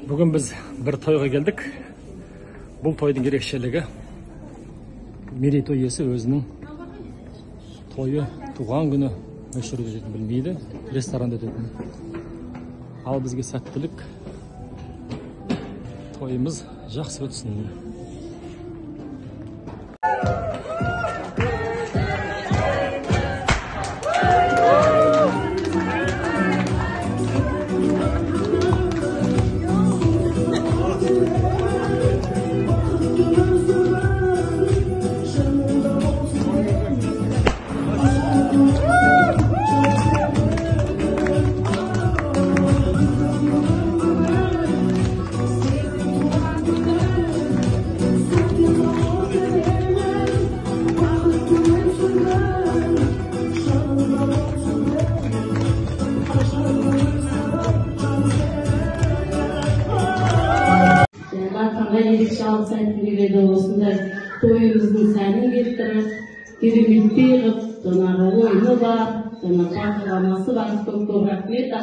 Бүгін біз бір тойға келдік. Бұл тойдың ерекшелігі мерейтой иесі өзінің тойы, туған күні өшіріп өтетін білмейді, ресторанда өтетін. Ал бізге сәттілік, тойымыз жақсы өтсін. Şahı sentiliğe de olsunlar, toyumuzun seni getirir, keremit bir oyunu var, kahramanası var, çok rahmet.